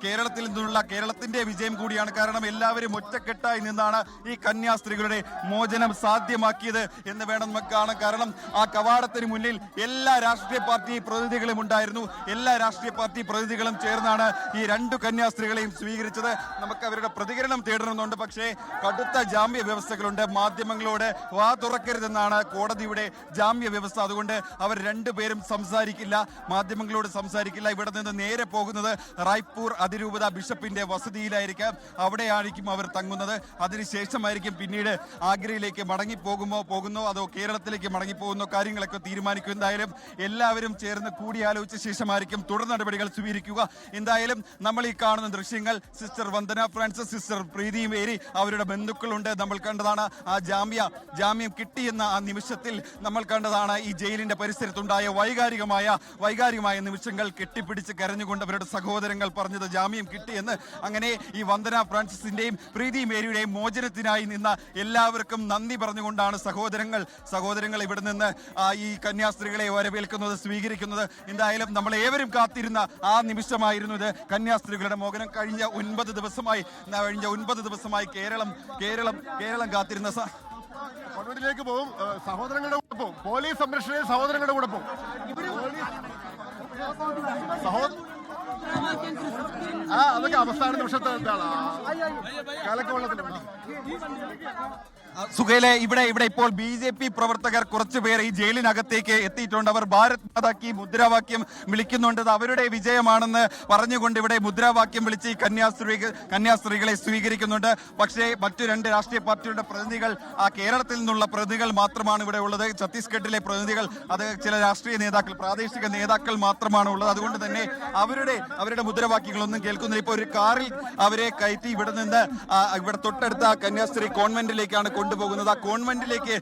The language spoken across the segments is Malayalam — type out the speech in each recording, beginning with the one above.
കേരളത്തിന്റെ വിജയം കൂടിയാണ്. കാരണം എല്ലാവരും ഒറ്റക്കെട്ടായി നിന്നാണ് ഈ കന്യാസ്ത്രീകളുടെ മോചനം സാധ്യമാക്കിയത് എന്ന് വേണം നമുക്ക് കാണാൻ. കാരണം ആ കവാടത്തിന് മുന്നിൽ എല്ലാ രാഷ്ട്രീയ പാർട്ടി പ്രതിനിധികളും ഉണ്ടായിരുന്നു. എല്ലാ രാഷ്ട്രീയ പാർട്ടി പ്രതിനിധികളും ചേർന്നാണ് ഈ രണ്ടു കന്യാസ്ത്രീകളെയും സ്വീകരിച്ചത്. നമുക്ക് അവരുടെ പ്രതികരണം തേടണമെന്നുണ്ട്. പക്ഷേ കടുത്ത ജാമ്യ വ്യവസ്ഥകളുണ്ട്. മാധ്യമങ്ങളോട് വാ തുറക്കരുതെന്നാണ് കോടതിയുടെ ജാമ്യ വ്യവസ്ഥ. അതുകൊണ്ട് അവർ രണ്ടുപേരും സംസാരിക്കില്ല, മാധ്യമങ്ങളോട് സംസാരിക്കില്ല. ഇവിടെ നിന്ന് നേരെ പോകുന്നത് റായ്പൂർ അതിരൂപത ബിഷപ്പിന്റെ വസതിയിലായിരിക്കും. അവിടെയായിരിക്കും അവർ തങ്ങുന്നത്. അതിനുശേഷമായിരിക്കും പിന്നീട് ആഗ്രയിലേക്ക് പോകുന്നോ അതോ കേരളത്തിലേക്ക് മടങ്ങിപ്പോകുന്നോ കാര്യങ്ങളൊക്കെ തീരുമാനിക്കും. എന്തായാലും എല്ലാവരും ചേർന്ന് കൂടിയാലോചിച്ച ശേഷമായിരിക്കും തുടർ നടപടികൾ സ്വീകരിക്കുക. എന്തായാലും നമ്മൾ ഈ കാണുന്ന ദൃശ്യങ്ങൾ sister Vandana Francis, sister Preethi Mary, അവരുടെ ബന്ധുക്കളുണ്ട്. നമ്മൾ കണ്ടതാണ് ആ ജാമ്യം കിട്ടിയെന്ന ആ നിമിഷത്തിൽ നമ്മൾ കണ്ടതാണ് ഈ ജയിലിന്റെ പരിസരത്തുണ്ടായ വൈകാരികമായ നിമിഷങ്ങൾ. കെട്ടിപ്പിടിച്ച് കരഞ്ഞുകൊണ്ട് അവരുടെ സഹോദരങ്ങൾ പറഞ്ഞത് ജാമ്യം കിട്ടിയെന്ന്. അങ്ങനെ ഈ വന്ദന ഫ്രാൻസിസിന്റെയും പ്രീതി മേരിയുടെയും മോചനത്തിനായി നിന്ന എല്ലാവർക്കും നന്ദി പറഞ്ഞുകൊണ്ടാണ് സഹോദരങ്ങൾ ഇവിടെ നിന്ന് ഈ കന്യാസ്ത്രീകളെ വരവേൽക്കുന്നത്, സ്വീകരിക്കുന്നത്. എന്തായാലും നമ്മൾ ഏവരും കാത്തിരുന്ന ആ നിമിഷമായിരുന്നു ഇത്. കന്യാസ്ത്രീകളുടെ മോചനം കഴിഞ്ഞ 9 ദിവസമായി കേരളം കാത്തിരുന്ന കൊടൂരിലേക്ക് പോകും. സഹോദരങ്ങളുടെ കൂടെ പോകും. പോലീസ് സംരക്ഷണയിൽ സഹോദരങ്ങളുടെ കൂടെ പോകും. അതൊക്കെ അവസാന നിമിഷത്തെ കലക്കവെള്ളത്തിലുണ്ട്. സുഹേലെ, ഇവിടെ ഇപ്പോൾ BJP പ്രവർത്തകർ കുറച്ചുപേർ ഈ ജയിലിനകത്തേക്ക് എത്തിയിട്ടുണ്ട്. അവർ ഭാരത് മാതാ കി മുദ്രാവാക്യം വിളിക്കുന്നുണ്ട്. അവരുടെ വിജയമാണെന്ന് പറഞ്ഞുകൊണ്ട് ഇവിടെ മുദ്രാവാക്യം വിളിച്ച് ഈ കന്യാസ്ത്രീകളെ സ്വീകരിക്കുന്നുണ്ട്. പക്ഷേ മറ്റു 2 രാഷ്ട്രീയ പാർട്ടികളുടെ പ്രതിനിധികൾ, ആ കേരളത്തിൽ നിന്നുള്ള പ്രതിനിധികൾ മാത്രമാണ് ഇവിടെ ഉള്ളത്. ഛത്തീസ്ഗഡിലെ പ്രതിനിധികൾ, അത് ചില രാഷ്ട്രീയ നേതാക്കൾ, പ്രാദേശിക നേതാക്കൾ മാത്രമാണ് ഉള്ളത്. അതുകൊണ്ട് തന്നെ അവരുടെ മുദ്രാവാക്യങ്ങളൊന്നും കേൾക്കുന്നില്ല. ഇപ്പോൾ ഒരു കാറിൽ അവരെ കയറ്റി ഇവിടെ തൊട്ടടുത്ത കന്യാസ്ത്രീ കോൺവെന്റിലേക്കാണ് കൊണ്ടുപോകുന്നത്. ആ കോൺവെന്റിലേക്ക്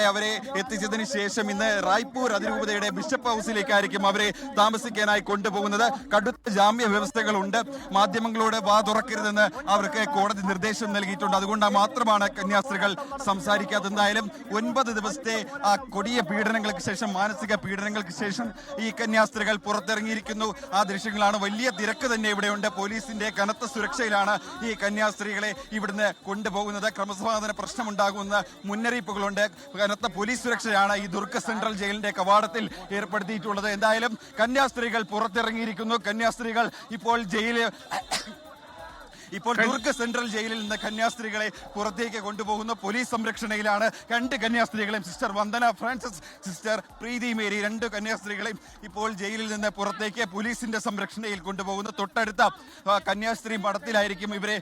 അവരെ എത്തിച്ചതിന് ശേഷം ഇന്ന് റായ്പൂർ അതിരൂപതയുടെ ബിഷപ്പ് ഹൗസിലേക്കായിരിക്കും അവരെ താമസിക്കാനായി കൊണ്ടുപോകുന്നത്. കടുത്ത ജാമ്യ വ്യവസ്ഥകളുണ്ട്. മാധ്യമങ്ങളോട് വാ തുറക്കരുതെന്ന് അവർക്ക് കോടതി നിർദ്ദേശം നൽകിയിട്ടുണ്ട്. അതുകൊണ്ട് മാത്രമാണ് കന്യാസ്ത്രീകൾ സംസാരിക്കാത്തത്. എന്തായാലും 9 ദിവസത്തെ ആ കൊടിയ പീഡനങ്ങൾക്ക് ശേഷം, മാനസിക പീഡനങ്ങൾക്ക് ശേഷം ഈ കന്യാസ്ത്രീകൾ പുറത്തിറങ്ങിയിരിക്കുന്നു. ആ ദൃശ്യങ്ങളാണ്. വലിയ തിരക്ക് തന്നെ ഇവിടെയുണ്ട്. പോലീസിന്റെ കനത്ത സുരക്ഷയിലാണ് ഈ കന്യാസ്ത്രീകളെ ഇവിടുന്ന് കൊണ്ടുപോകുന്നത്. ക്രമസമാധാന പ്രശ്നമുണ്ടാകുമെന്ന് മുന്നറിയിപ്പുകളുണ്ട്. കനത്ത പോലീസ് സുരക്ഷയാണ് ഈ ദുർഗ സെൻട്രൽ ജയിലിന്റെ കവാടത്തിൽ ഏർപ്പെടുത്തിയിട്ടുള്ളത്. എന്തായാലും കന്യാസ്ത്രീകൾ പുറത്തിറങ്ങിയിരിക്കുന്നു. കന്യാസ്ത്രീകൾ ഇപ്പോൾ ദുർഗ സെൻട്രൽ ജയിലിൽ നിന്ന് കന്യാസ്ത്രീകളെ പുറത്തേക്ക് കൊണ്ടുപോകുന്നു. പോലീസ് സംരക്ഷണയിലാണ് 2 കന്യാസ്ത്രീകളെയും, sister Vandana Francis, sister Preethi Mary, 2 കന്യാസ്ത്രീകളെയും ഇപ്പോൾ ജയിലിൽ നിന്ന് പുറത്തേക്ക് പോലീസിന്റെ സംരക്ഷണയിൽ കൊണ്ടുപോകുന്നു. തൊട്ടടുത്ത കന്യാസ്ത്രീ മഠത്തിലായിരിക്കും ഇവരെ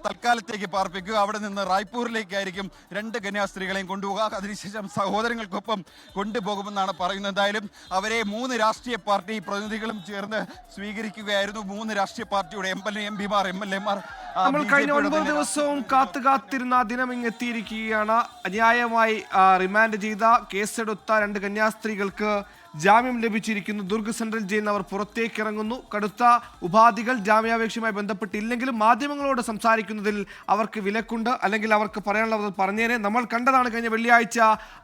തൽക്കാലത്തേക്ക് പാർപ്പിക്കുക. അവിടെ നിന്ന് റായ്പൂരിലേക്കായിരിക്കും 2 കന്യാസ്ത്രീകളെയും കൊണ്ടുപോകുക. അതിനുശേഷം സഹോദരങ്ങൾക്കൊപ്പം കൊണ്ടുപോകുമെന്നാണ് പറയുന്നത്. എന്തായാലും അവരെ 3 രാഷ്ട്രീയ പാർട്ടി പ്രതിനിധികളും ചേർന്ന് സ്വീകരിക്കുകയായിരുന്നു. 3 രാഷ്ട്രീയ പാർട്ടിയുടെ MLAമാർ. നമ്മൾ കഴിഞ്ഞ 9 ദിവസവും കാത്തിരുന്ന ദിനം ഇങ്ങെത്തിയിരിക്കുകയാണ്. അന്യായമായി റിമാൻഡ് ചെയ്ത കേസെടുത്ത 2 കന്യാസ്ത്രീകൾക്ക് ജാമ്യം ലഭിച്ചിരിക്കുന്നു. ദുർഗ് സെൻട്രൽ ജയിലിൽ നിന്ന് അവർ പുറത്തേക്ക് ഇറങ്ങുന്നു. കടുത്ത ഉപാധികൾ ജാമ്യാപേക്ഷയുമായി ബന്ധപ്പെട്ടില്ലെങ്കിലും മാധ്യമങ്ങളോട് സംസാരിക്കുന്നതിൽ അവർക്ക് വിലക്കുണ്ട്. അല്ലെങ്കിൽ അവർക്ക് പറയാനുള്ളത് പറഞ്ഞേനെ. നമ്മൾ കണ്ടതാണ് കഴിഞ്ഞ വെള്ളിയാഴ്ച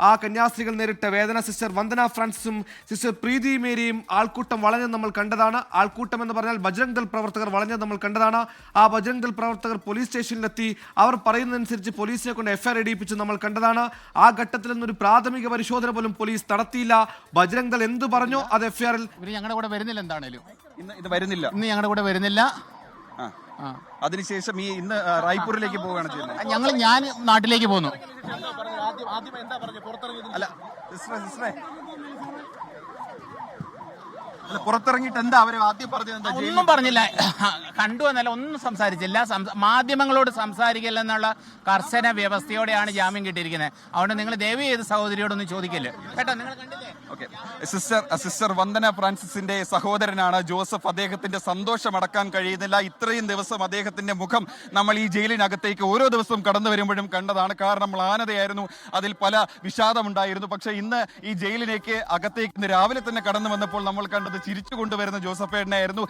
ആ കന്യാസ്ത്രീകൾ നേരിട്ട വേദന. സിസ്റ്റർ വന്ദന ഫ്രാൻസിസും സിസ്റ്റർ പ്രീതി മേരിയും ആൾക്കൂട്ടം വളഞ്ഞത് നമ്മൾ കണ്ടതാണ്. ആൾക്കൂട്ടം എന്ന് പറഞ്ഞാൽ ബജ്രംഗ് ദൾ പ്രവർത്തകർ വളഞ്ഞത് നമ്മൾ കണ്ടതാണ്. ആ ബജ്രംഗ് ദൾ പ്രവർത്തകർ പോലീസ് സ്റ്റേഷനിലെത്തി. അവർ പറയുന്നതനുസരിച്ച് പോലീസിനെ കൊണ്ട് FIR ഇടിപ്പിച്ച് നമ്മൾ കണ്ടതാണ്. ആ ഘട്ടത്തിൽ നിന്നൊരു പ്രാഥമിക പരിശോധന പോലും പോലീസ് നടത്തിയില്ല. ബജ്രംഗ് എന്ത് പറഞ്ഞു അത് FIR ഞങ്ങളുടെ കൂടെ വരുന്നില്ല. എന്താണേലും ഇത് വരുന്നില്ല, ഇന്ന് ഞങ്ങളുടെ കൂടെ വരുന്നില്ല. അതിനുശേഷം ഇന്ന് റായ്പൂരിലേക്ക് പോവുകയാണ് ചെയ്യുന്നത്. ഞാൻ നാട്ടിലേക്ക് പോന്നു. അല്ല പുറത്തിറങ്ങിയിട്ട് എന്താ അവരെ ആദ്യം പറഞ്ഞത്? ഒന്നും പറഞ്ഞില്ല, കണ്ടു എന്നല്ല, ഒന്നും സംസാരിച്ചില്ല. മാധ്യമങ്ങളോട് സംസാരിക്കില്ല എന്നുള്ള കർശന വ്യവസ്ഥയോടെയാണ് ജാമ്യം കിട്ടിയിരിക്കുന്നത്. അതുകൊണ്ട് നിങ്ങൾ ദയവ് ചെയ്ത് സഹോദരിയോടൊന്നും ചോദിക്കില്ല കേട്ടോ. നിങ്ങൾ കണ്ടില്ലേ? സിസ്റ്റർ വന്ദന ഫ്രാൻസിസിന്റെ സഹോദരനാണ് ജോസഫ്. അദ്ദേഹത്തിന്റെ സന്തോഷം അടക്കാൻ കഴിയുന്നില്ല. ഇത്രയും ദിവസം അദ്ദേഹത്തിന്റെ മുഖം നമ്മൾ ഈ ജയിലിനകത്തേക്ക് ഓരോ ദിവസവും കടന്നു വരുമ്പോഴും കണ്ടതാണ്. കാരണം മ്ലാനതയായിരുന്നു, അതിൽ പല വിഷാദമുണ്ടായിരുന്നു. പക്ഷെ ഇന്ന് ഈ ജയിലിലേക്ക് അകത്തേക്ക് രാവിലെ തന്നെ കടന്നു വന്നപ്പോൾ നമ്മൾ കണ്ടത് ചിരിച്ചു കൊണ്ടുവരുന്ന ജോസഫേട്ടനായിരുന്നു.